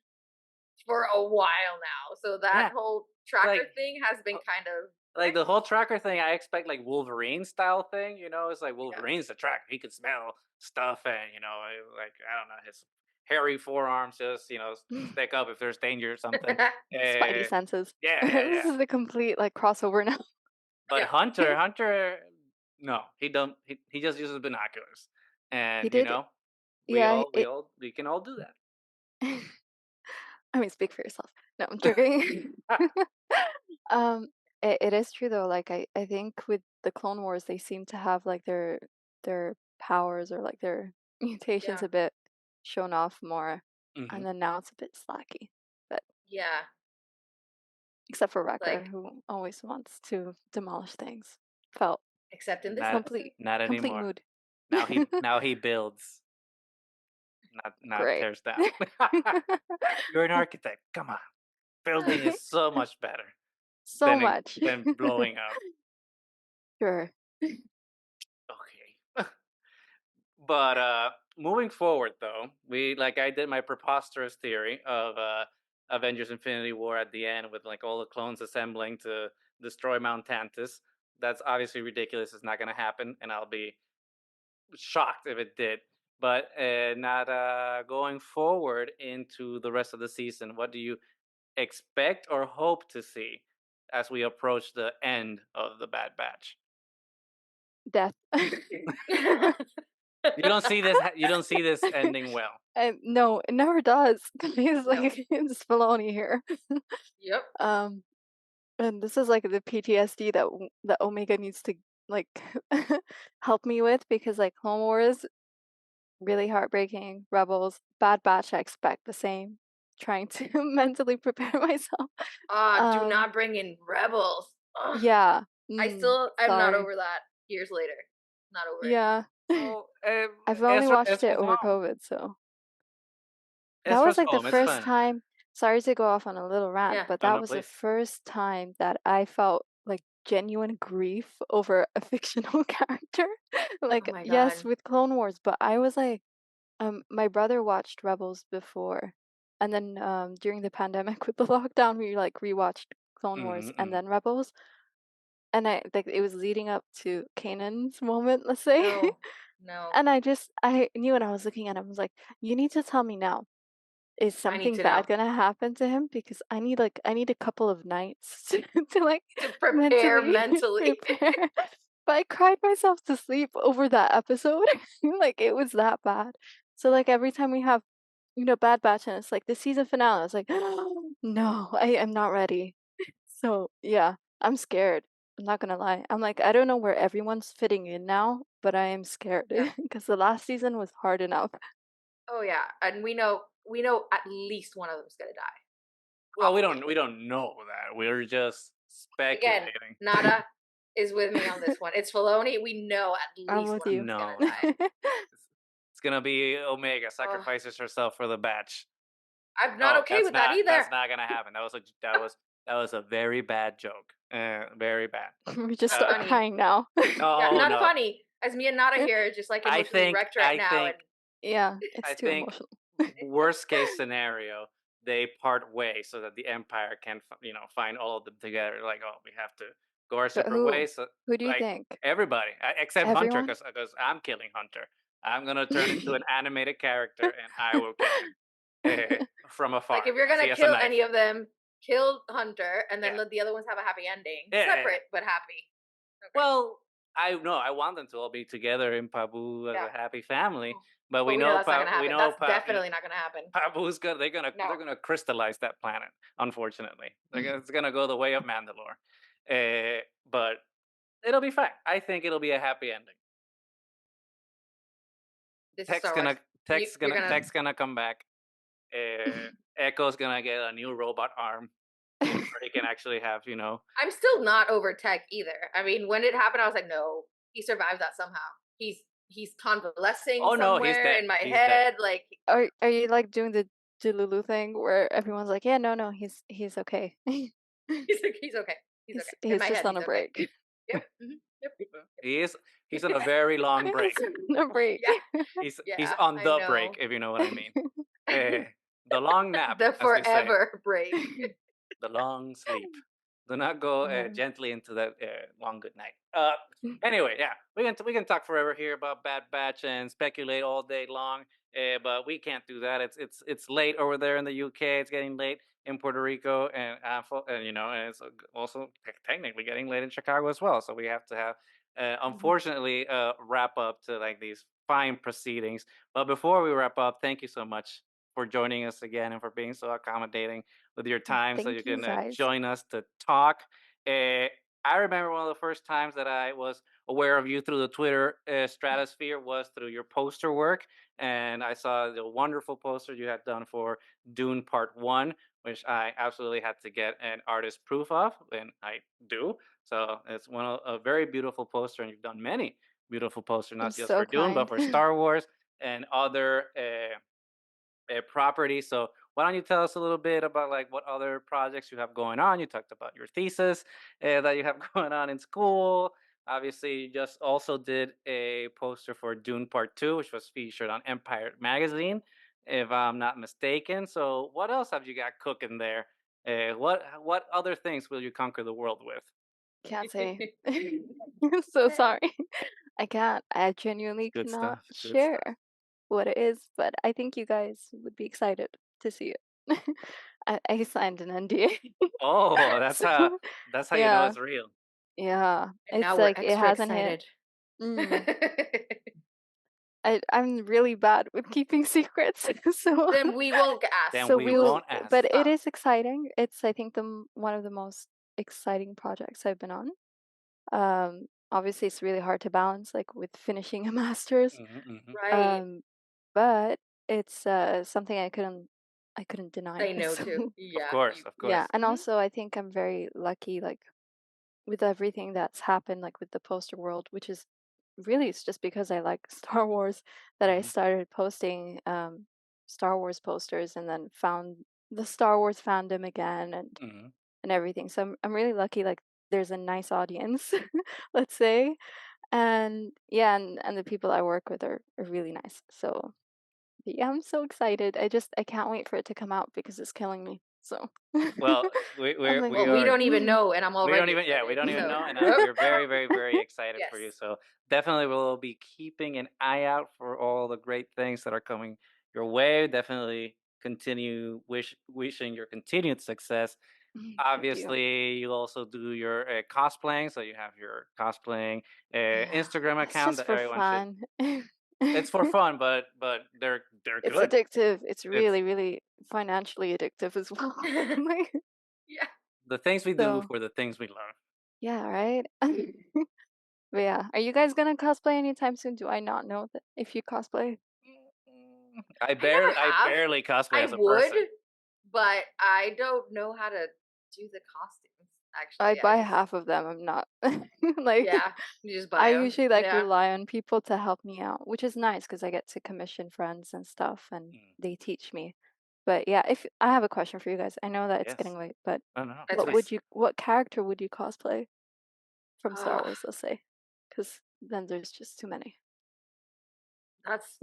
for a while now. So that
yeah,
whole
it's like,
tracker thing has been
uh,
kind of
like the whole tracker thing. I expect like Wolverine style thing. It's like
yeah.
Wolverine's the tracker. He can smell stuff, and like I don't know, his hairy forearms just stick up if there's danger or something.
Spidey
Uh,
senses.
yeah, yeah,
This
yeah.
is the complete like crossover now.
But
Yeah.
Hunter, no, he don't. He just uses binoculars,
He
and
did, yeah,
we can all do that.
I mean, speak for yourself. No, I'm joking. Um, it is true though. Like I think with the Clone Wars, they seem to have like their powers or like their mutations
Yeah.
a bit shown off more,
Hmm.
and then now it's a bit slacky. But
Yeah.
except for Wrecker,
Like,
who always wants to demolish things. Felt
except in this
Not
episode.
complete
not
complete
anymore.
mood.
Now he builds, not
Great.
tears down. You're an architect. Come on, building is so much better
So much.
than blowing up.
Sure.
Okay. But moving forward, though, I did my preposterous theory of Avengers: Infinity War at the end with like all the clones assembling to destroy Mount Tantus. That's obviously ridiculous. It's not going to happen, and I'll be shocked if it did. But not going forward into the rest of the season. What do you expect or hope to see as we approach the end of the Bad Batch?
Death.
You don't see this. You don't see this ending well.
And no, it never does. He's
No.
like it's Filoni here.
Yep.
And this is like the PTSD that Omega needs to like help me with because like Clone Wars really heartbreaking. Rebels, Bad Batch, I expect the same. Trying to mentally prepare myself.
Do
Um,
not bring in rebels. Ugh.
yeah.
I'm not
Sorry.
over that years later. Not over it.
Yeah.
Well,
I've only watched it
Ezra's
over
home.
COVID, so that was
Ezra's
like the
home. It's
first
fine.
time. Sorry to go off on a little rant,
Yeah.
but
No,
that
no,
was the
please.
first time that I felt like genuine grief over a fictional character.
Oh
Like,
my
yes,
god.
with Clone Wars, but I was like, my brother watched Rebels before, And then during the pandemic with the lockdown, we like rewatched Clone Wars and
Mm-hmm.
then Rebels. And I like it was leading up to Kanan's moment, let's say.
No, no.
And I knew when I was looking at him, I was like, you need to tell me now. Is
I need
something
to know
bad gonna happen to him? Because I need a couple of nights to like
to prepare
mentally
mentally.
prepare. But I cried myself to sleep over that episode. Like it was that bad. So like every time we have, Bad Batch and it's like the season finale, I was like, no, I am not ready. So yeah, I'm scared. I'm not gonna lie. I'm like, I don't know where everyone's fitting in now, but I am scared
Yeah.
because the last season was hard enough.
Oh yeah, and we know at least one of them's gonna die.
Well, we
Probably.
don't know that. We're just
Again,
speculating.
Nada is with me on this one. It's Filoni. We know at
I'm
least
with
one of
you.
them's gonna
No,
die.
it's, it's gonna be Omega
Ugh,
sacrifices herself for the batch.
I'm not
No,
okay with that
that's
either.
not gonna happen. That was a very bad joke. Very bad.
We just
Not
Uh,
start
funny.
crying now.
Yeah,
oh
not
no.
funny. As me and Nada here, just like emotionally wrecked right
I
now, and
think
Yeah,
I
it's too
think
emotional.
worst case scenario, they part ways so that the Empire can find all of them together. Like, oh, we have to go our
But
separate ways. So,
who do you
like
think?
everybody except Hunter,
Everyone?
because I'm killing Hunter. I'm gonna turn into an animated character and I will kill him from afar.
like if you're
As he
gonna
has a
kill
knife.
any of them, kill Hunter, and then
Yeah,
let the other ones have a happy ending,
yeah.
separate but happy. Okay.
Well, I know I want them to all be together in Pabu as
Yeah.
a happy family,
Oh,
but
but we know that's not gonna happen. That's definitely not gonna happen.
Pabu's gonna they're
No.
gonna crystallize that planet. Unfortunately, it's gonna go the way of Mandalore, but it'll be fine. I think it'll be a happy ending.
This is Star Wars. You're gonna.
Tech's gonna come back. Echo's gonna get a new robot arm, where he can actually have
I'm still not over Tech either. I mean, when it happened, I was like, no, he survived that somehow. He's convalescing
Oh no, he's
somewhere
dead.
in my
He's dead.
head. Like
Are you like doing the Delulu thing where everyone's like, yeah, no, he's okay.
he's okay. He's okay. In
He's
my
just
head,
on
he's
a
okay.
break.
Yep. Yep.
He is he's on a very long break.
He's on a break.
Yeah.
He's
Yeah.
on
I
the break,
know.
if you know what I mean. Eh, the long nap,
The
as we say,
forever break.
the long sleep. Do not go
Yeah.
gently into that long good night. Anyway, yeah, we can talk forever here about Bad Batch and speculate all day long, but we can't do that. It's late over there in the UK. It's getting late in Puerto Rico, and it's also technically getting late in Chicago as well. So we have to have,
Mhm.
unfortunately, wrap up to like these fine proceedings. But before we wrap up, thank you so much for joining us again and for being so accommodating with your time so you
Thank you
can
guys.
join us to talk. Uh, I remember one of the first times that I was aware of you through the Twitter stratosphere was through your poster work. And I saw the wonderful poster you had done for Dune Part 1, which I absolutely had to get an artist proof of, and I do. So it's a very beautiful poster, and you've done many beautiful posters,
You're
not just
so
for Dune, but
kind.
for Star Wars and other property. So why don't you tell us a little bit about like what other projects you have going on? You talked about your thesis that you have going on in school. Obviously, you just also did a poster for Dune Part 2, which was featured on Empire Magazine, if I'm not mistaken. So what else have you got cooking there? What other things will you conquer the world with?
Can't say. I'm so sorry. I can't. I genuinely
Good
cannot
stuff. Good
share
stuff.
what it is, but I think you guys would be excited to see it. I signed an NDA.
Oh,
So
that's how you know
yeah,
it's real.
yeah.
And
It's
now we're
like it
extra
hasn't hit.
excited.
Mm. I'm really bad with keeping secrets, so
Then we won't
Then
ask.
so
we
We will
won't
but
ask.
it
stop.
is exciting. It's I think one of the most exciting projects I've been on. Obviously it's really hard to balance like with finishing a master's.
Hmm, hmm.
Right.
Um, but it's something I couldn't deny.
Say no to.
So
Of
Yeah.
course,
You.
of
Yeah.
yeah,
course.
and also I think I'm very lucky like with everything that's happened like with the poster world, which is really it's just because I like Star Wars that I
Mhm,
started posting Star Wars posters and then found the Star Wars fandom again
mhm.
and everything. So I'm really lucky like there's a nice audience, let's say. And yeah, and the people I work with are really nice. So But yeah, I'm so excited. I can't wait for it to come out because it's killing me. So
Well, we
I'm
we
like,
we
Well, we
are
don't even know, and I'm
we don't
already
even yeah we
excited.
don't even
So,
know, and
whoop.
we're very very very excited
Yes.
for you. So definitely we'll be keeping an eye out for all the great things that are coming your way. Definitely continue wishing your continued success.
Thank you.
Obviously, you also do your cosplaying, so you have your cosplaying
Yeah,
Instagram
it's
account
just
that
for
everyone should.
fun.
It's for fun, but they're
It's
good.
addictive. It's
It's
really, really financially addictive as well. Like,
Yeah.
the things we do
so
for the things we love.
yeah, right? But yeah, are you guys gonna cosplay anytime soon? Do I not know that if you cosplay?
I never
I
have.
barely cosplay
I
as a
would,
person.
but I don't know how to do the costumes.
I
Actually, I
buy
just
half of them. I'm not like
yeah, you just
I
buy them.
usually like
Yeah.
rely on people to help me out, which is nice because I get to commission friends and stuff and
Mm,
they teach me. But yeah, if I have a question for you guys. I know that it's
yes.
getting late, but
Oh no.
That's fine.
Please.
what character would you cosplay from Star
Ah,
Wars, let's say? Because then there's just too many.
that's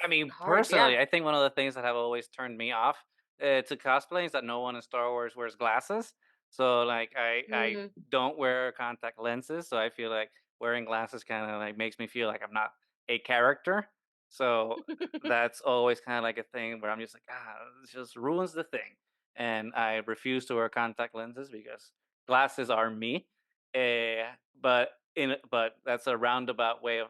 I mean,
hard. Yeah.
personally, I think one of the things that have always turned me off to cosplay is that no one in Star Wars wears glasses. So like I
Hmm.
don't wear contact lenses, so I feel like wearing glasses kind of like makes me feel like I'm not a character. So that's always kind of like a thing where I'm just like, it just ruins the thing. And I refuse to wear contact lenses because glasses are me. Uh, but that's a roundabout way of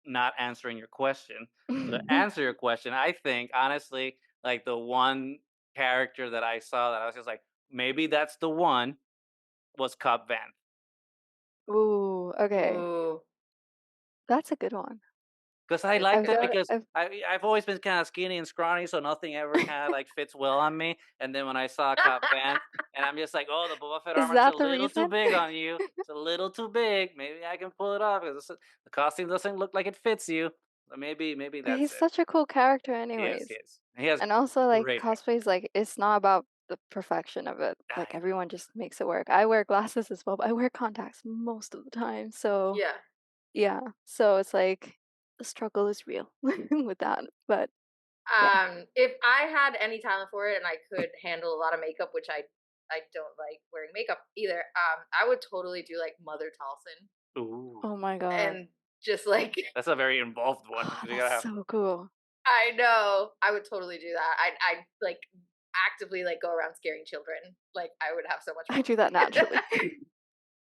not answering your question. So to answer your question, I think honestly, like the one character that I saw that I was just like, maybe that's the one was Cop Van.
Ooh, okay.
Ooh,
That's a good one.
Because I
it's a
I've
liked
good
it
one.
got
because
I've
I've always been kind of skinny and scrawny, so nothing ever kind of like fits well on me. And then when I saw Cop Van, and I'm just like, oh, the Boba Fett
Is
armor's a
that the
little too
reason?
big on you. It's a little too big. Maybe I can pull it off because the costume doesn't look like it fits you. So maybe
But
that's
he's
it.
such a cool character
Yes,
anyways.
yes. He has
And also like
great hair.
cosplays like it's not about the perfection of it. Like
I know.
everyone just makes it work. I wear glasses as well, but I wear contacts most of the time. So
Yeah.
yeah. So it's like the struggle is real with that. But yeah.
If I had any talent for it and I could handle a lot of makeup, which I don't like wearing makeup either, I would totally do like Mother Talson
Ooh,
Oh my God.
and just like
that's a very involved one.
Oh,
'Cause you
that's
gotta have.
so cool.
I know I would totally do that. I like actively like go around scaring children. Like I would have so much
I
fun.
do that naturally.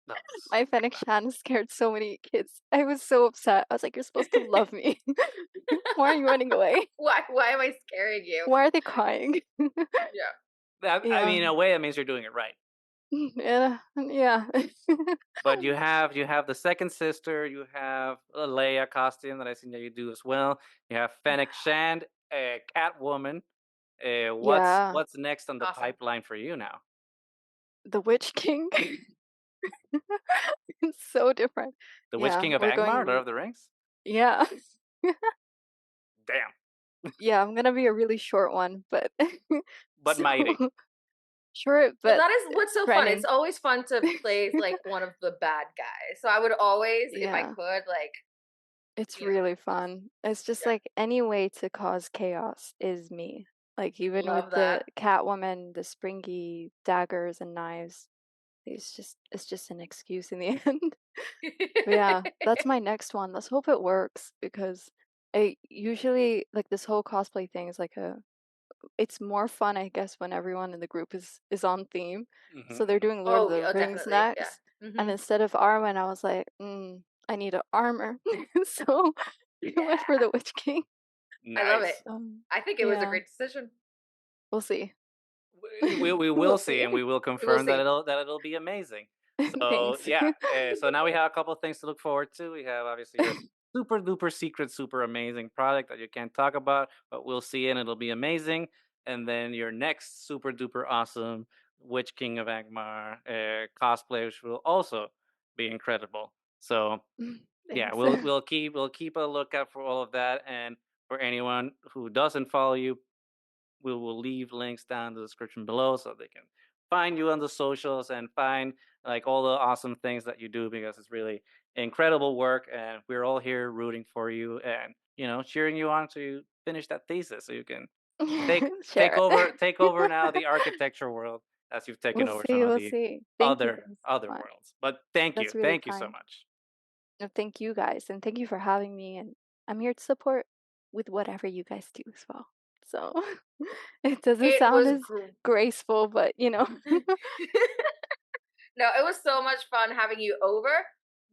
No,
My Fennec Shan scared so many kids. I was so upset. I was like, "You're supposed to love me. Why are you running away?
Why am I scaring you?
Why are they crying?"
Yeah.
I
Yeah.
mean, in a way, that means you're doing it right.
Yeah. Yeah.
But you have the second sister. You have a Leia costume that I seen that you do as well. You have Fennec Shand, Catwoman.
Yeah.
What's next on the
Awesome.
pipeline for you now?
The Witch King. It's so different.
The Witch
Yeah,
King of
we're going
Angmar, Lord of the Rings.
yeah.
Damn,
Yeah, I'm gonna be a really short one, but
but
so
mighty.
short
But
but
that is what's so fun. It's
threatening.
always fun to play as like one of the bad guys. So I would always, if I
Yeah.
could, like,
It's
you know,
really fun. It's just
yeah,
like any way to cause chaos is me. Like even with
love
the
that.
Catwoman, the springy daggers and knives, it's just an excuse in the end. But yeah, that's my next one. Let's hope it works because I usually like this whole cosplay thing is like a it's more fun, I guess, when everyone in the group is on theme.
Hmm,
So they're
hmm.
doing Lord of
Oh,
the
yeah,
Rings
definitely. Yeah.
next, and
Hmm.
instead of Arwen, I was like, I need a armor. So I went for
Yeah.
the Witch King.
I love it.
Nice.
So
I think it was a
yeah,
great decision.
we'll see.
We will
We'll
see,
see.
and we will
We will
confirm that
see.
it'll be amazing. So
Thanks.
yeah, so now we have a couple of things to look forward to. We have obviously your super duper secret, super amazing product that you can't talk about, but we'll see, and it'll be amazing. And then your next super duper awesome Witch King of Angmar cosplay, which will also be incredible. So yeah,
Thanks.
we'll keep a lookout for all of that, and for anyone who doesn't follow you, we will leave links down in the description below so they can find you on the socials and find like all the awesome things that you do because it's really incredible work and we're all here rooting for you and cheering you on to finish that thesis so you can take
Share it.
take over now the architecture world as you've taken
We'll
over some
see.
of
We'll
the
see. Thank you guys so
other
much.
worlds. But
That's really
thank you so
kind.
much.
No, thank you guys, and thank you for having me. And I'm here to support with whatever you guys do as well. So it doesn't
It
sound
was
as graceful, but
No, it was so much fun having you over.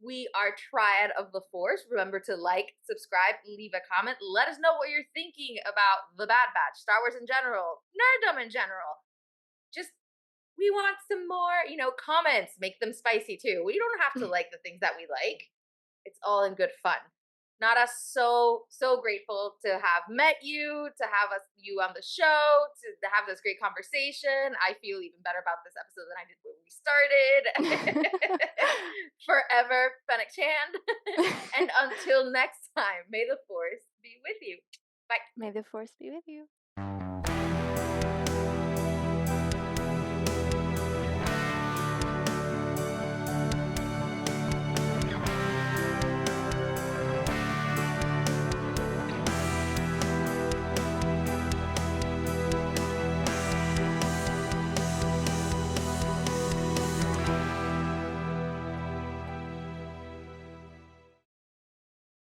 We are Triad of the Force. Remember to like, subscribe, leave a comment. Let us know what you're thinking about The Bad Batch, Star Wars in general, nerddom in general. Just, we want some more, comments. Make them spicy too. We don't have to like the things that we like. It's all in good fun. Nada, so grateful to have met you, to have you on the show, to have this great conversation. I feel even better about this episode than I did when we started. Forever, Fennec Chan. And until next time, may the force be with you. Bye.
May the force be with you.